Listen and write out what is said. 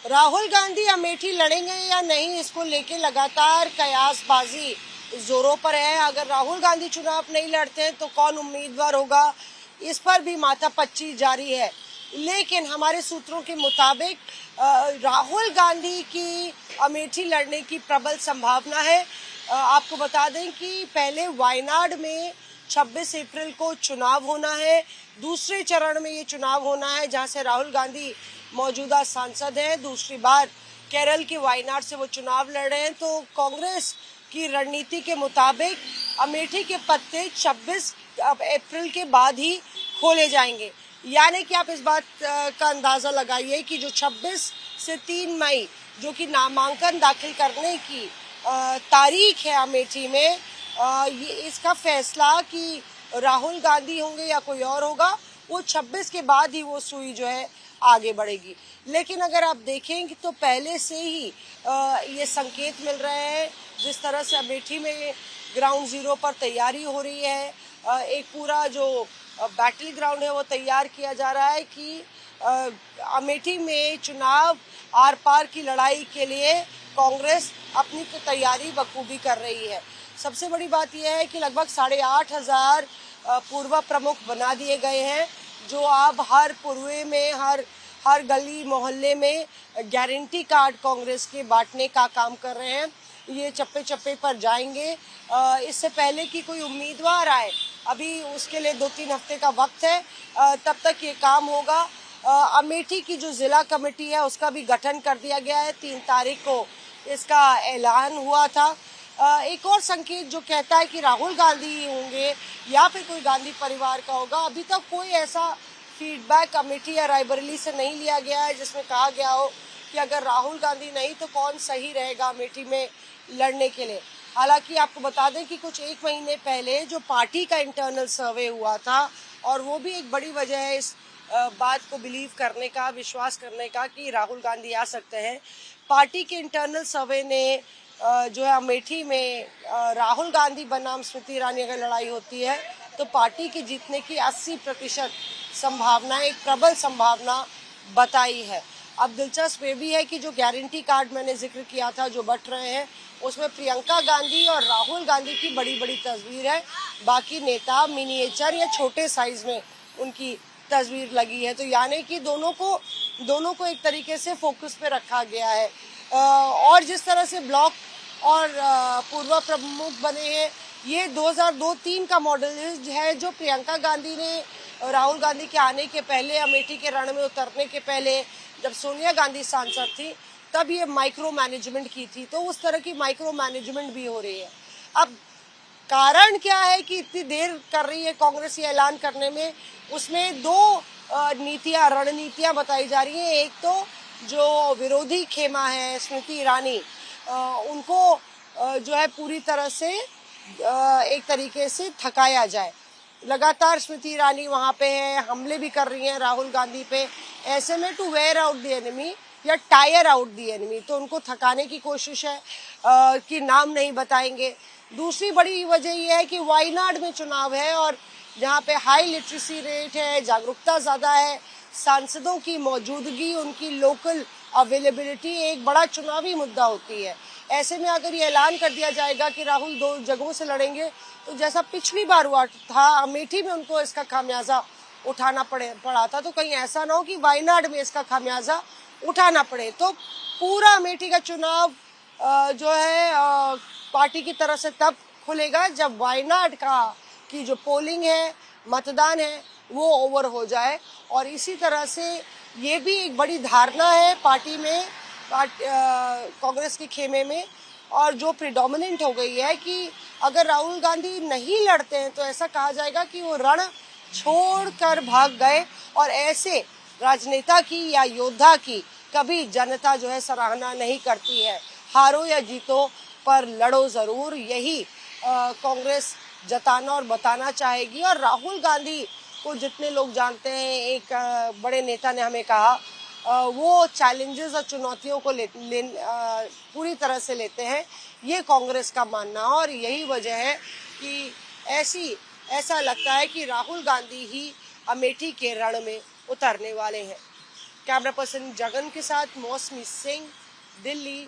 राहुल गांधी अमेठी लड़ेंगे या नहीं, इसको लेके लगातार कयासबाजी जोरों पर है। अगर राहुल गांधी चुनाव नहीं लड़ते हैं तो कौन उम्मीदवार होगा, इस पर भी माथापच्ची जारी है। लेकिन हमारे सूत्रों के मुताबिक राहुल गांधी की अमेठी लड़ने की प्रबल संभावना है। आपको बता दें कि पहले वायनाड में 26 अप्रैल को चुनाव होना है। दूसरे चरण में ये चुनाव होना है जहां से राहुल गांधी मौजूदा सांसद हैं। दूसरी बार केरल के वायनाड से वो चुनाव लड़ रहे हैं। तो कांग्रेस की रणनीति के मुताबिक अमेठी के पत्ते 26 अप्रैल के बाद ही खोले जाएंगे। यानी कि आप इस बात का अंदाजा लगाइए कि जो 26 से 3 मई जो कि नामांकन दाखिल करने की तारीख है अमेठी में, ये इसका फैसला कि राहुल गांधी होंगे या कोई और होगा, वो 26 के बाद ही वो सुई जो है आगे बढ़ेगी। लेकिन अगर आप देखेंगे तो पहले से ही ये संकेत मिल रहे हैं, जिस तरह से अमेठी में ग्राउंड जीरो पर तैयारी हो रही है, एक पूरा जो बैटल ग्राउंड है वो तैयार किया जा रहा है कि अमेठी में चुनाव आर पार की लड़ाई के लिए कांग्रेस अपनी तैयारी बखूबी कर रही है। सबसे बड़ी बात यह है कि लगभग 8,500 पूर्व प्रमुख बना दिए गए हैं, जो अब हर पूर्वे में हर गली मोहल्ले में गारंटी कार्ड कांग्रेस के बांटने का काम कर रहे हैं। ये चप्पे चप्पे पर जाएंगे। इससे पहले कि कोई उम्मीदवार आए, अभी उसके लिए 2-3 हफ्ते का वक्त है, तब तक ये काम होगा। अमेठी की जो जिला कमेटी है उसका भी गठन कर दिया गया है। 3 तारीख को इसका ऐलान हुआ था। एक और संकेत जो कहता है कि राहुल गांधी होंगे या फिर कोई गांधी परिवार का होगा, अभी तक कोई ऐसा फीडबैक अमेठी या रायबरेली से नहीं लिया गया है जिसमें कहा गया हो कि अगर राहुल गांधी नहीं तो कौन सही रहेगा अमेठी में लड़ने के लिए। हालांकि आपको बता दें कि कुछ 1 महीने पहले जो पार्टी का इंटरनल सर्वे हुआ था, और वो भी एक बड़ी वजह है इस बात को बिलीव करने का, विश्वास करने का कि राहुल गांधी आ सकते हैं। पार्टी के इंटरनल सर्वे ने जो है अमेठी में राहुल गांधी बनाम स्मृति ईरानी अगर लड़ाई होती है तो पार्टी के जीतने की 80% संभावना, एक प्रबल संभावना बताई है। अब दिलचस्प ये भी है कि जो गारंटी कार्ड मैंने जिक्र किया था जो बंट रहे हैं, उसमें प्रियंका गांधी और राहुल गांधी की बड़ी बड़ी तस्वीर है। बाकी नेता मिनिएचर या छोटे साइज में उनकी तस्वीर लगी है। तो यानी कि दोनों को एक तरीके से फोकस पे रखा गया है। और जिस तरह से ब्लॉक और पूर्व प्रमुख बने हैं, ये 2002-3 का मॉडल है जो प्रियंका गांधी ने राहुल गांधी के आने के पहले, अमेठी के रण में उतरने के पहले, जब सोनिया गांधी सांसद थी तब ये माइक्रो मैनेजमेंट की थी। तो उस तरह की माइक्रो मैनेजमेंट भी हो रही है। अब कारण क्या है कि इतनी देर कर रही है कांग्रेस ये ऐलान करने में, उसमें 2 रणनीतियां बताई जा रही हैं। एक तो जो विरोधी खेमा है स्मृति ईरानी, उनको जो है पूरी तरह से एक तरीके से थकाया जाए। लगातार स्मृति ईरानी वहां पे है, हमले भी कर रही हैं राहुल गांधी पे। ऐसे में to wear out the enemy या टायर आउट द एनिमी, तो उनको थकाने की कोशिश है कि नाम नहीं बताएंगे। दूसरी बड़ी वजह यह है कि वायनाड में चुनाव है और जहाँ पे हाई लिटरेसी रेट है, जागरूकता ज़्यादा है, सांसदों की मौजूदगी, उनकी लोकल अवेलेबिलिटी एक बड़ा चुनावी मुद्दा होती है। ऐसे में अगर ये ऐलान कर दिया जाएगा कि राहुल 2 जगहों से लड़ेंगे, तो जैसा पिछली बार हुआ था अमेठी में उनको इसका खामियाजा उठाना पड़ा था, तो कहीं ऐसा ना हो कि वायनाड में इसका खामियाजा उठाना पड़े। तो पूरा अमेठी का चुनाव जो है पार्टी की तरफ से तब खुलेगा जब वायनाड की जो पोलिंग है, मतदान है, वो ओवर हो जाए। और इसी तरह से ये भी एक बड़ी धारणा है पार्टी में, कांग्रेस के खेमे में, और जो प्रिडोमिनेंट हो गई है कि अगर राहुल गांधी नहीं लड़ते हैं तो ऐसा कहा जाएगा कि वो रण छोड़कर भाग गए। और ऐसे राजनेता की या योद्धा की कभी जनता जो है सराहना नहीं करती है। हारो या जीतो पर लड़ो जरूर, यही कांग्रेस जताना और बताना चाहेगी। और राहुल गांधी को जितने लोग जानते हैं, एक बड़े नेता ने हमें कहा, वो चैलेंजेस और चुनौतियों को पूरी तरह से लेते हैं, ये कांग्रेस का मानना है। और यही वजह है कि ऐसा लगता है कि राहुल गांधी ही अमेठी के रण में उतरने वाले हैं। कैमरा पर्सन जगन के साथ मौसमी सिंह, दिल्ली।